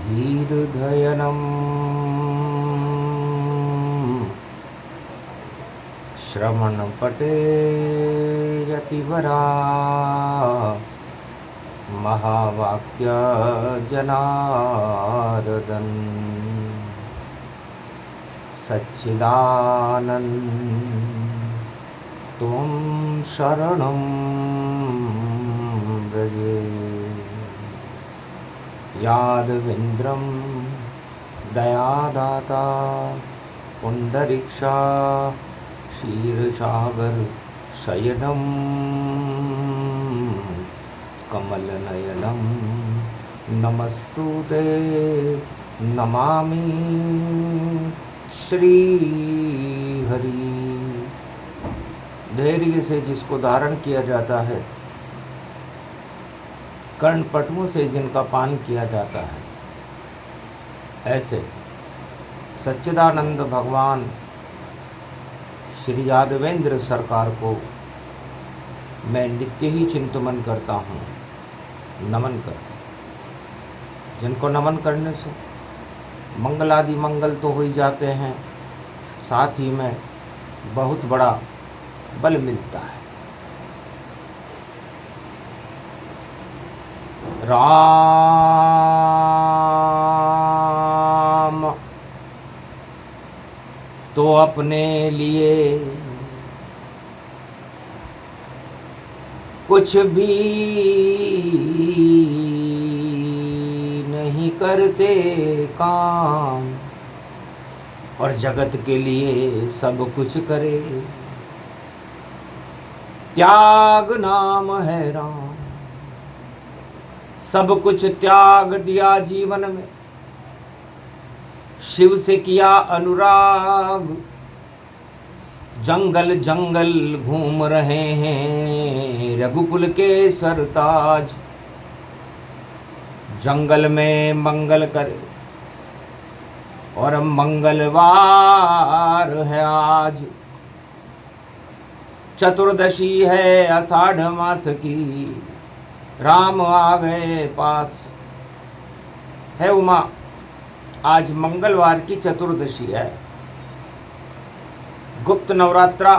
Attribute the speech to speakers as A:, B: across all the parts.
A: धीर्धयनं श्रवणपटे यतिवरा महावाक्य जनार्दन सच्चिदानंद त्वं शरणं व्रजे यादवेन्द्रं दयादाता पुंडरीक्षा क्षीरसागर शयनं कमलनयनं नमस्तुते नमामि श्रीहरि। धैर्य से जिसको धारण किया जाता है, कर्णपटुओं से जिनका पान किया जाता है, ऐसे सच्चिदानंद भगवान श्री यादवेंद्र सरकार को मैं नित्य ही चिंतन करता हूँ, नमन कर। जिनको नमन करने से मंगलादि मंगल तो हो ही जाते हैं, साथ ही में बहुत बड़ा बल मिलता है। राम तो अपने लिए कुछ भी नहीं करते काम, और जगत के लिए सब कुछ करे। त्याग नाम है राम, सब कुछ त्याग दिया जीवन में, शिव से किया अनुराग। जंगल जंगल घूम रहे हैं रघुकुल के सरताज। जंगल में मंगल करे और मंगलवार है आज। चतुर्दशी है आषाढ़ मास की, राम आ गए पास। है उमा, आज मंगलवार की चतुर्दशी है। गुप्त नवरात्रा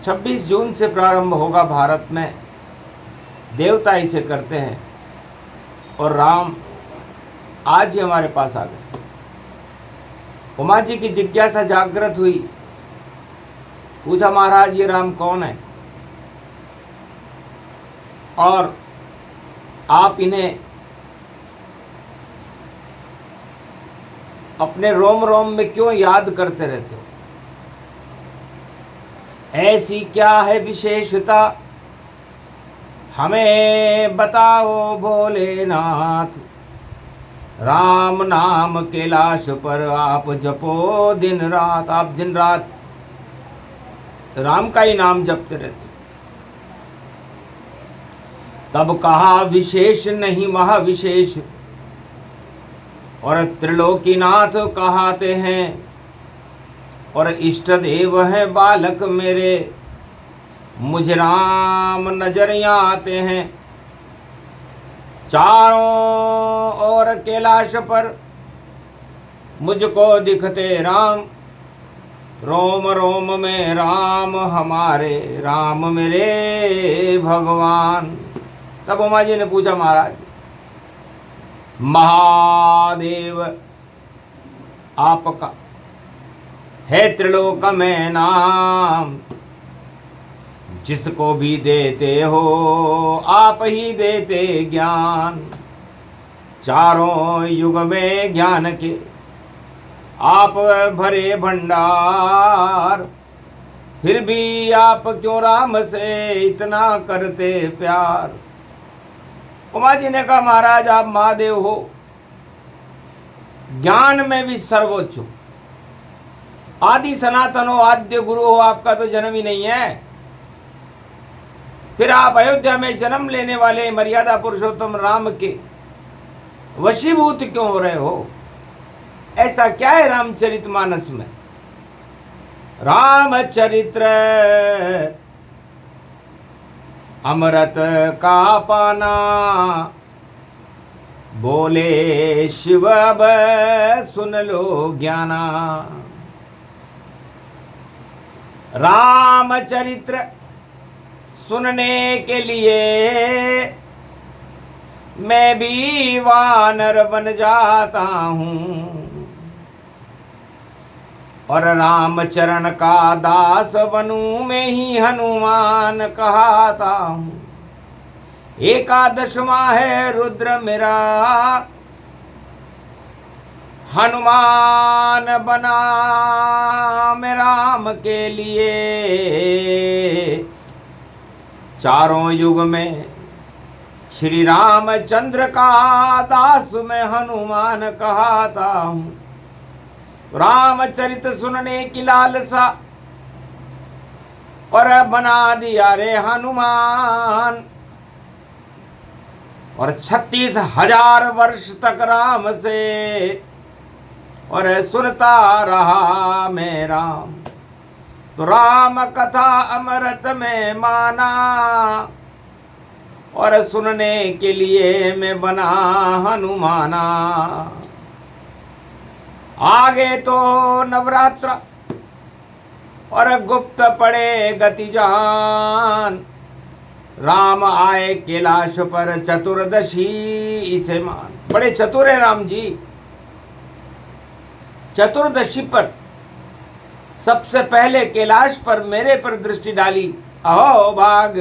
A: 26 जून से प्रारंभ होगा भारत में। देवता इसे करते हैं और राम आज ही हमारे पास आ गए। उमा जी की जिज्ञासा जागृत हुई, पूछा महाराज ये राम कौन है और आप इन्हें अपने रोम रोम में क्यों याद करते रहते हो? ऐसी क्या है विशेषता, हमें बताओ भोलेनाथ। राम नाम कैलाश पर आप जपो दिन रात। आप दिन रात राम का ही नाम जपते रहते। तब कहा विशेष नहीं वह विशेष, और त्रिलोकीनाथ कहाते हैं, और इष्ट देव हैं बालक मेरे, मुझे राम नजरियाँ आते हैं। चारों ओर कैलाश पर मुझको दिखते राम, रोम रोम में राम हमारे, राम मेरे भगवान। तब उमा जी ने पूछा महाराज महादेव आपका है त्रिलोक में नाम, जिसको भी देते हो आप ही देते ज्ञान। चारों युग में ज्ञान के आप भरे भंडार, फिर भी आप क्यों राम से इतना करते प्यार। उमा जी ने कहा महाराज आप महादेव हो, ज्ञान में भी सर्वोच्च हो, आदि सनातन हो, आद्य गुरु हो, आपका तो जन्म ही नहीं है। फिर आप अयोध्या में जन्म लेने वाले मर्यादा पुरुषोत्तम राम के वशीभूत क्यों हो रहे हो? ऐसा क्या है रामचरितमानस में? रामचरित्र अमृत का पाना, बोले शिव अब सुन लो ज्ञाना, रामचरित्र सुनने के लिए मैं भी वानर बन जाता हूँ, और रामचरण का दास बनूं मैं ही हनुमान कहता हूँ। एकादशवां है रुद्र मेरा, हनुमान बना मैं राम के लिए। चारों युग में श्री रामचंद्र का दास मैं हनुमान कहता हूँ। रामचरित सुनने की लालसा और बना दिया रे हनुमान, और 36,000 वर्ष तक राम से और सुनता रहा मैं राम। तो राम कथा अमृत में माना, और सुनने के लिए मैं बना हनुमाना। आगे तो नवरात्र और गुप्त पड़े गति जान, राम आए कैलाश पर चतुर्दशी इसे मान। बड़े चतुर है राम जी। चतुर्दशी पर सबसे पहले कैलाश पर मेरे पर दृष्टि डाली। अहो भाग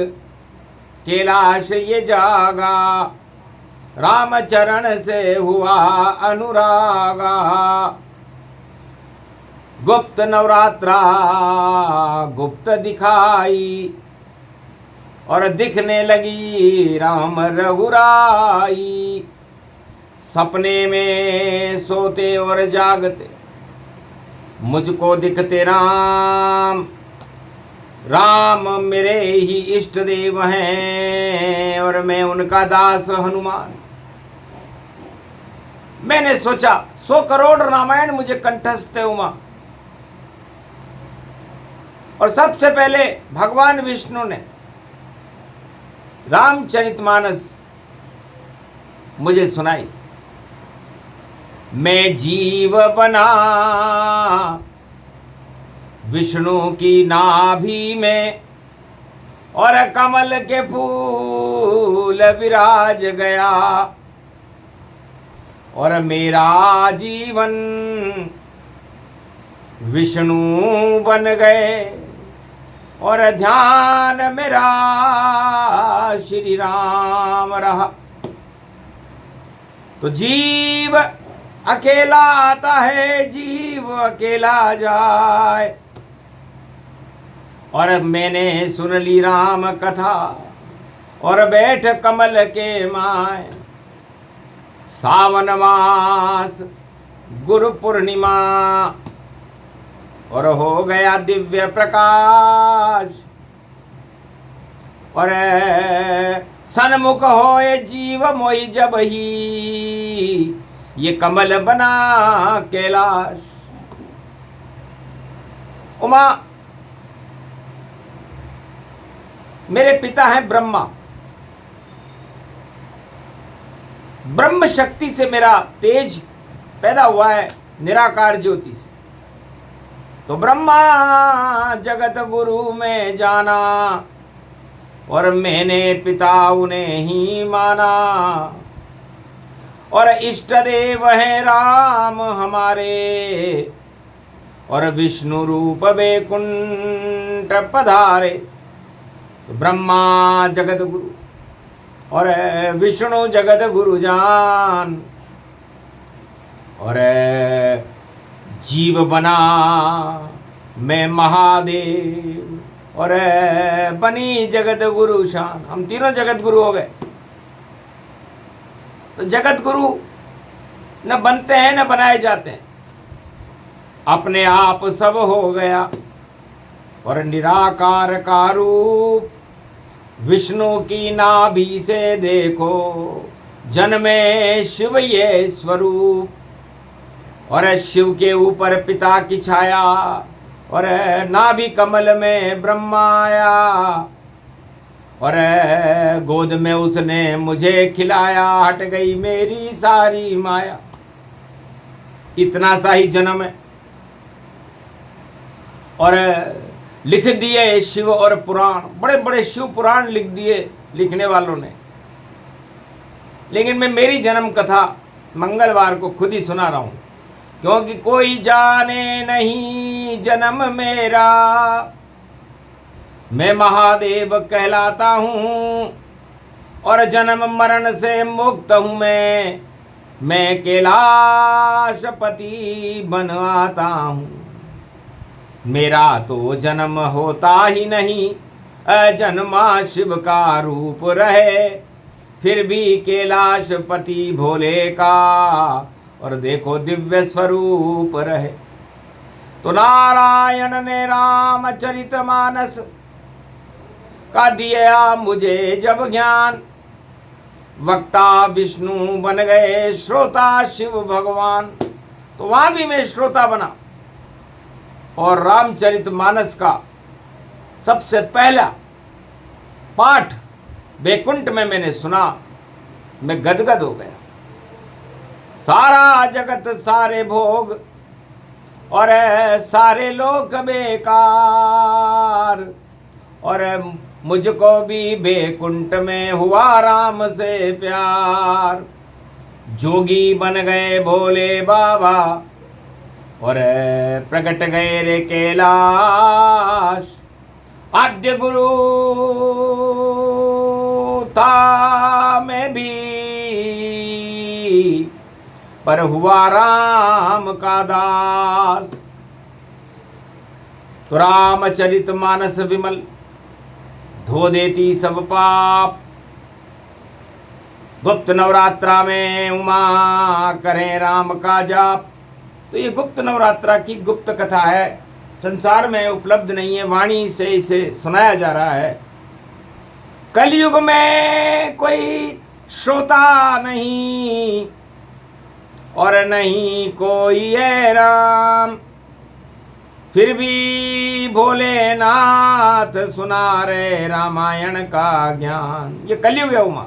A: कैलाश ये जागा, रामचरण से हुआ अनुरागा। गुप्त नवरात्रा गुप्त दिखाई, और दिखने लगी राम रघुराई। सपने में सोते और जागते मुझको दिखते राम, राम मेरे ही इष्ट देव हैं और मैं उनका दास हनुमान। मैंने सोचा 100 करोड़ रामायण मुझे कंठस्थ है उमा, और सबसे पहले भगवान विष्णु ने रामचरितमानस मुझे सुनाई। मैं जीव बना विष्णु की नाभि में, और कमल के फूल विराज गया, और मेरा जीवन विष्णु बन गए, और ध्यान मेरा श्री राम रहा। तो जीव अकेला आता है, जीव अकेला जाए, और मैंने सुन ली राम कथा और बैठ कमल के माय। सावन मास गुरु पूर्णिमा और हो गया दिव्य प्रकाश, और सन्मुख होए जीव मोहि जब ही ये कमल बना कैलाश। उमा, मेरे पिता हैं ब्रह्मा। ब्रह्म शक्ति से मेरा तेज पैदा हुआ है, निराकार ज्योति से। तो ब्रह्मा जगत गुरु में जाना, और मैंने पिता उन्हें ही माना, और इष्ट देव है राम हमारे, और विष्णु रूप वैकुंठ पधारे। तो ब्रह्मा जगत गुरु और विष्णु जगत गुरु जान, और जीव बना मैं महादेव, और बनी जगत गुरु शान। हम तीनों जगत गुरु हो गए। तो जगत गुरु न बनते हैं न बनाए जाते हैं, अपने आप सब हो गया। और निराकार का रूप विष्णु की नाभि से देखो, जन्मे शिव ये स्वरूप, और शिव के ऊपर पिता की छाया, और नाभि कमल में ब्रह्मा आया, और गोद में उसने मुझे खिलाया, हट गई मेरी सारी माया। इतना सा ही जन्म है और लिख दिए शिव और पुराण, बड़े बड़े शिव पुराण लिख दिए लिखने वालों ने। लेकिन मैं मेरी जन्म कथा मंगलवार को खुद ही सुना रहा हूं, क्योंकि कोई जाने नहीं जन्म मेरा, मैं महादेव कहलाता हूं और जन्म मरण से मुक्त हूं मैं कैलाशपति बन आता हूं। मेरा तो जन्म होता ही नहीं, अजन्मा शिव का रूप रहे, फिर भी कैलाशपति भोले का और देखो दिव्य स्वरूप रहे। तो नारायण ने रामचरितमानस का दिया मुझे जब ज्ञान, वक्ता विष्णु बन गए श्रोता शिव भगवान। तो वहां भी मैं श्रोता बना और रामचरितमानस का सबसे पहला पाठ बैकुंठ में मैंने सुना, मैं गदगद हो गया। सारा जगत सारे भोग और सारे लोग बेकार, और मुझको भी बैकुंठ में हुआ राम से प्यार। जोगी बन गए भोले बाबा और प्रकट गए रे कैलाश। आद्य गुरु था मैं भी, पर हुआ राम का दास। तो रामचरितमानस विमल धो देती सब पाप। गुप्त नवरात्रा में उमा करें राम का जाप। तो ये गुप्त नवरात्रा की गुप्त कथा है, संसार में उपलब्ध नहीं है, वाणी से इसे सुनाया जा रहा है। कलयुग में कोई श्रोता नहीं और नहीं कोई है राम, फिर भी भोलेनाथ सुना रहे रामायण का ज्ञान। ये कलयुग है उमा,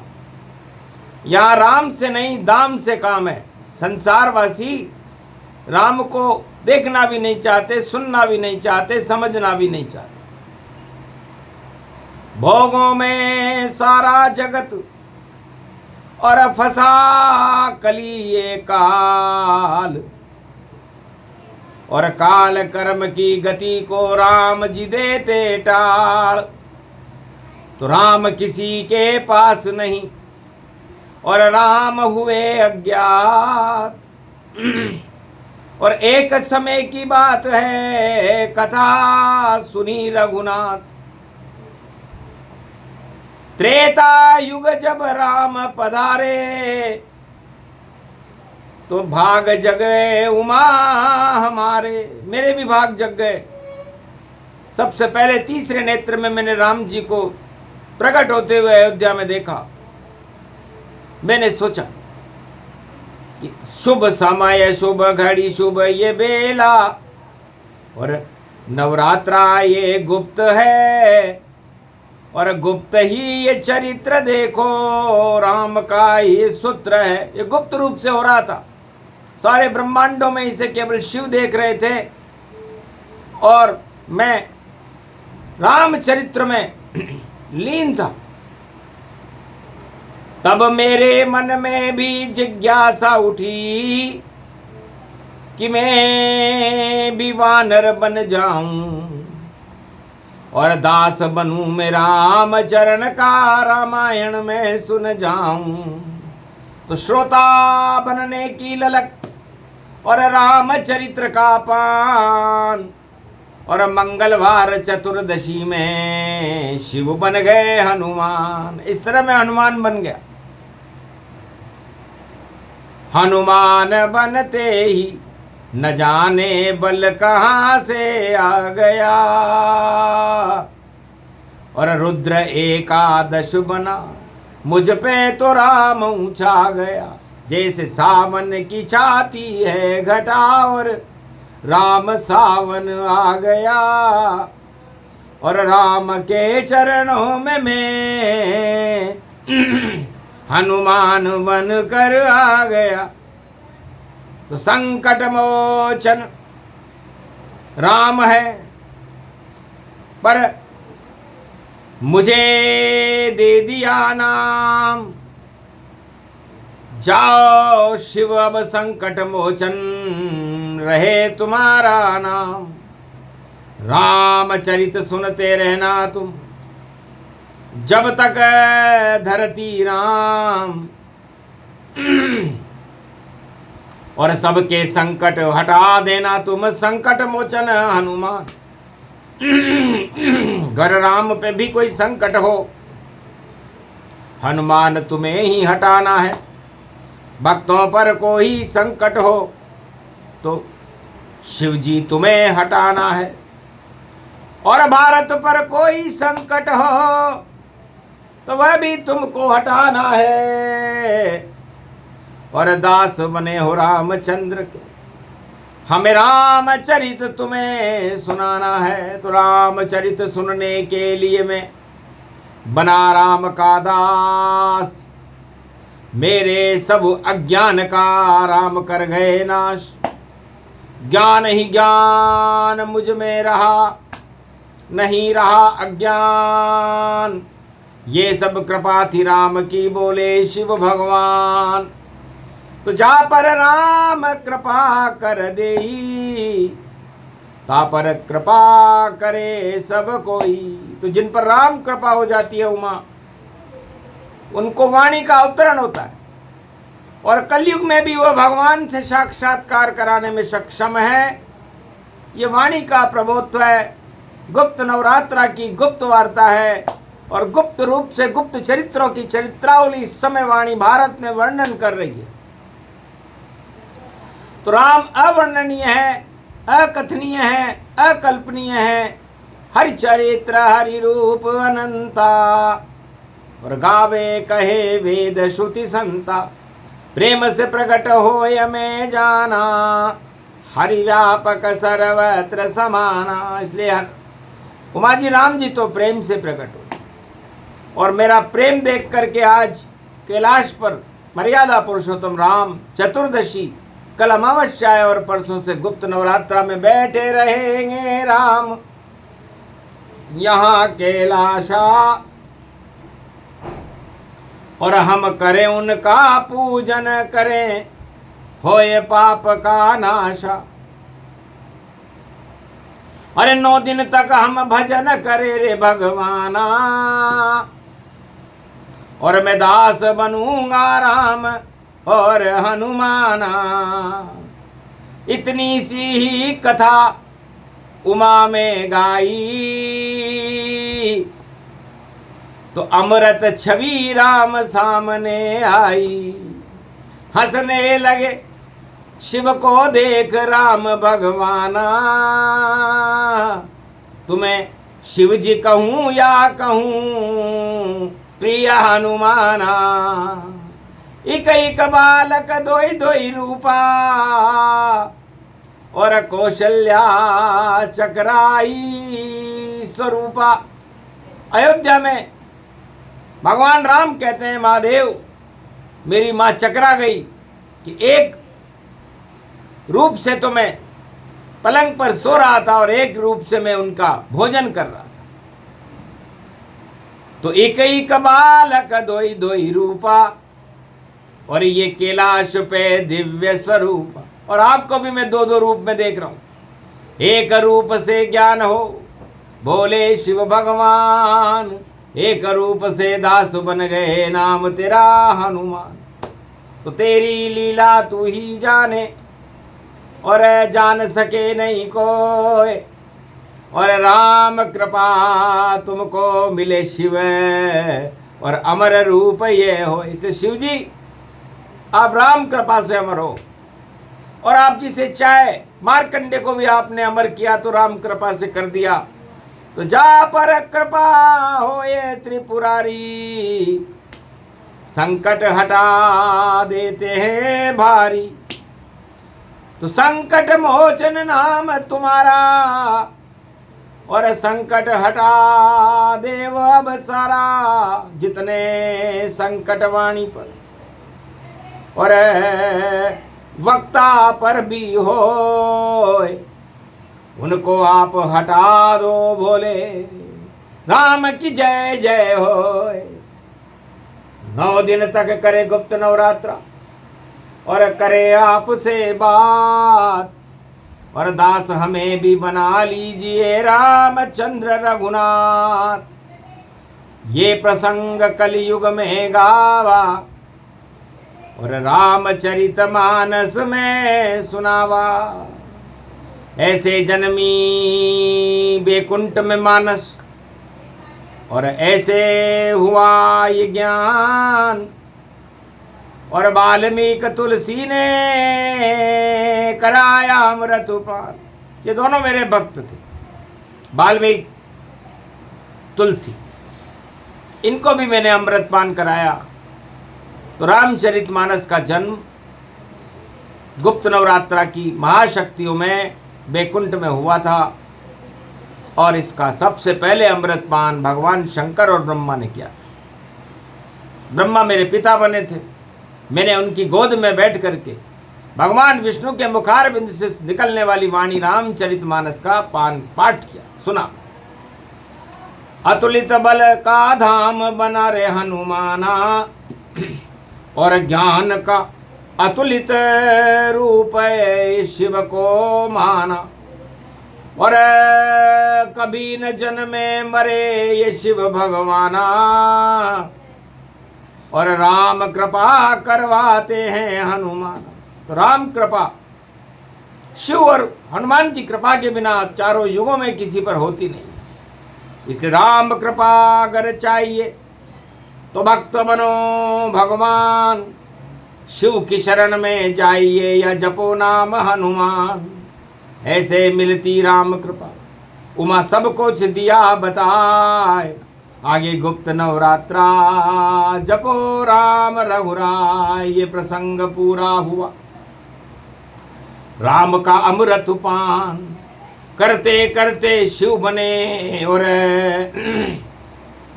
A: यहाँ राम से नहीं दाम से काम है। संसारवासी राम को देखना भी नहीं चाहते, सुनना भी नहीं चाहते, समझना भी नहीं चाहते। भोगों में सारा जगत और फंसा कली ये काल, और काल कर्म की गति को राम जी देते टाल। तो राम किसी के पास नहीं और राम हुए अज्ञात। और एक समय की बात है, कथा सुनी रघुनाथ। त्रेता युग जब राम पधारे, तो भाग जग गए उमा हमारे। मेरे भी भाग जग गए। सबसे पहले तीसरे नेत्र में मैंने राम जी को प्रकट होते हुए अयोध्या में देखा। मैंने सोचा कि शुभ समय, शुभ घड़ी, शुभ ये बेला, और नवरात्रा ये गुप्त है और गुप्त ही ये चरित्र देखो, राम का ये सूत्र है। ये गुप्त रूप से हो रहा था, सारे ब्रह्मांडों में इसे केवल शिव देख रहे थे और मैं रामचरित्र में लीन था। तब मेरे मन में भी जिज्ञासा उठी कि मैं भी वानर बन जाऊं और दास बनूं मैं राम चरण का, रामायण में सुन जाऊं। तो श्रोता बनने की ललक और रामचरित्र का पान, और मंगलवार चतुर्दशी में शिव बन गए हनुमान। इस तरह मैं हनुमान बन गया। हनुमान बनते ही न जाने बल कहां से आ गया, और रुद्र एकादश बना मुझ पे तो राम ऊंचा गया। जैसे सावन की छाती है घटा और राम सावन आ गया। और राम के चरणों में मैं हनुमान बन कर आ गया। तो संकट मोचन राम है, पर मुझे दे दिया नाम। जाओ शिव अब संकट मोचन रहे तुम्हारा नाम। रामचरित सुनते रहना तुम जब तक धरती राम। और सबके संकट हटा देना तुम संकट मोचन हनुमान। घर राम पे भी कोई संकट हो, हनुमान तुम्हें ही हटाना है। भक्तों पर कोई संकट हो तो शिव जी तुम्हें हटाना है। और भारत पर कोई संकट हो तो वह भी तुमको हटाना है। और दास बने हो रामचंद्र के, हमें रामचरित तुम्हें सुनाना है। तो रामचरित सुनने के लिए मैं बना राम का दास। मेरे सब अज्ञान का राम कर गए नाश। ज्ञान ही ज्ञान मुझ में रहा, नहीं रहा अज्ञान। ये सब कृपा थी राम की, बोले शिव भगवान। तो जा पर राम कृपा कर देई, ता पर कृपा करे सब कोई। तो जिन पर राम कृपा हो जाती है उमा, उनको वाणी का अवतरण होता है। और कलयुग में भी वह भगवान से साक्षात्कार कराने में सक्षम है। ये वाणी का प्रभुत्व है। गुप्त नवरात्रा की गुप्त वार्ता है और गुप्त रूप से गुप्त चरित्रों की चरित्रावली इस समय वाणी भारत में वर्णन कर रही है। तो राम अवर्णनीय है, अकथनीय है, अकल्पनीय है। हरि चरित्र हरि रूप अनंता, और गावे कहे वेद श्रुति संता। प्रेम से प्रकट होय में जाना, हरि व्यापक सर्वत्र समाना। इसलिए उमा जी राम जी तो प्रेम से प्रकट हो। और मेरा प्रेम देख करके आज कैलाश पर मर्यादा पुरुषोत्तम राम चतुर्दशी, कल अमावस्या है और परसों से गुप्त नवरात्रा में बैठे रहेंगे राम यहाँ कैलाशा। और हम करें उनका पूजन करें, होए पाप का नाशा। अरे 9 दिन तक हम भजन करे रे भगवाना, और मैं दास बनूंगा राम और हनुमाना। इतनी सी ही कथा उमा में गाई, तो अमृत छवि राम सामने आई। हंसने लगे शिव को देख राम भगवाना। तुम्हें शिव जी कहूँ या कहूँ प्रिय हनुमाना। एक एक बालक दोई दोई रूपा, और कौशल्या चक्राई स्वरूपा। अयोध्या में भगवान राम कहते हैं, महादेव मेरी माँ चकरा गई कि एक रूप से तो मैं पलंग पर सो रहा था और एक रूप से मैं उनका भोजन कर रहा था। तो एक ही बालक दोई दोई रूपा, और ये कैलाश पे दिव्य स्वरूप। और आपको भी मैं 2-2 रूप में देख रहा हूं। एक रूप से ज्ञान हो, बोले शिव भगवान। एक रूप से दास बन गए, नाम तेरा हनुमान। तो तेरी लीला तू ही जाने, और जान सके नहीं कोई। और राम कृपा तुमको मिले शिव, और अमर रूप ये हो। इसलिए शिव जी आप राम कृपा से अमर हो। और आप जिसे चाहे, मार्कंडे को भी आपने अमर किया तो राम कृपा से कर दिया। तो जा पर कृपा हो ये त्रिपुरारी, संकट हटा देते हैं भारी। तो संकट मोचन नाम तुम्हारा, और संकट हटा देव अब सारा, जितने संकट वाणी पर और वक्ता पर भी हो, उनको आप हटा दो भोले, राम की जय जय हो। 9 दिन तक करे गुप्त नवरात्रा और करे आपसे बात, और दास हमें भी बना लीजिए रामचंद्र रघुनाथ। ये प्रसंग कलयुग में गावा और रामचरित मानस में सुनावा। ऐसे जन्मी बैकुंठ में मानस और ऐसे हुआ ये ज्ञान, और वाल्मीकि तुलसी ने कराया अमृत पान। ये दोनों मेरे भक्त थे, वाल्मीकि तुलसी, इनको भी मैंने अमृत पान कराया। तो रामचरितमानस का जन्म गुप्त नवरात्रा की महाशक्तियों में बैकुंठ में हुआ था, और इसका सबसे पहले अमृत पान भगवान शंकर और ब्रह्मा ने किया। ब्रह्मा मेरे पिता बने थे, मैंने उनकी गोद में बैठ करके भगवान विष्णु के मुखारबिंद से निकलने वाली वाणी रामचरितमानस का पाठ किया, सुना। अतुलित बल का धाम बना रे हनुमाना, और ज्ञान का अतुलित रूप शिव को माना, और कभी न जन्मे मरे ये शिव भगवाना, और राम कृपा करवाते हैं हनुमान। तो राम कृपा, शिव और हनुमान की कृपा के बिना चारों युगों में किसी पर होती नहीं। इसलिए राम कृपा अगर चाहिए तो भक्त बनो भगवान, शिव की शरण में जाइए या जपो नाम हनुमान। ऐसे मिलती राम कृपा, उमा सब कुछ दिया बताए। आगे गुप्त नवरात्रा जपो राम रघुराय, ये प्रसंग पूरा हुआ। राम का अमृत पान करते करते शिव बने, और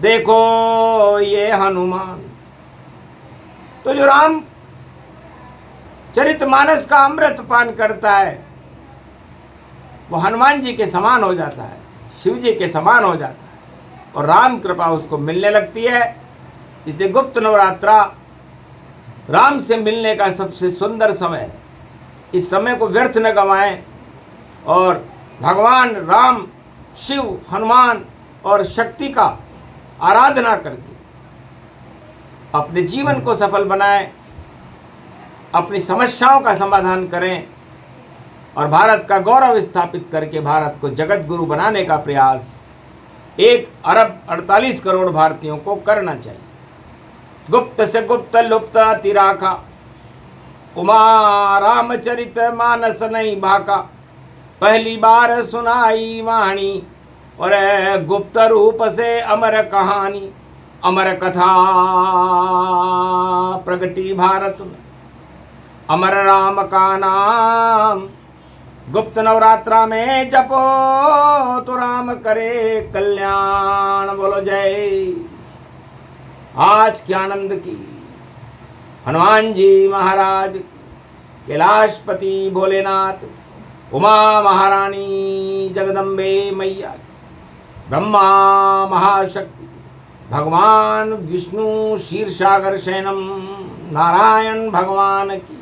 A: देखो ये हनुमान। तो जो राम चरितमानस का अमृत पान करता है वो हनुमान जी के समान हो जाता है, शिव जी के समान हो जाता है, और राम कृपा उसको मिलने लगती है। इसलिए गुप्त नवरात्रा राम से मिलने का सबसे सुंदर समय है। इस समय को व्यर्थ न गंवाएं, और भगवान राम, शिव, हनुमान और शक्ति का आराधना करके अपने जीवन को सफल बनाएं, अपनी समस्याओं का समाधान करें, और भारत का गौरव स्थापित करके भारत को जगत गुरु बनाने का प्रयास 1 अरब 48 करोड़ भारतीयों को करना चाहिए। गुप्त से गुप्त लुप्त तिराखा, उमा रामचरित मानस नहीं भाका। पहली बार सुनाई वाणी, और गुप्त रूप से अमर कहानी। अमर कथा प्रगटी भारत में, अमर राम का नाम गुप्त नवरात्रा में जपो तो राम करे कल्याण। बोलो जय। आज के आनंद की हनुमान जी महाराज, कैलाशपति भोलेनाथ, उमा महारानी जगदम्बे मैया, ब्रह्मा महाशक्ति, भगवान विष्णु क्षीरसागर शयनम नारायण भगवान की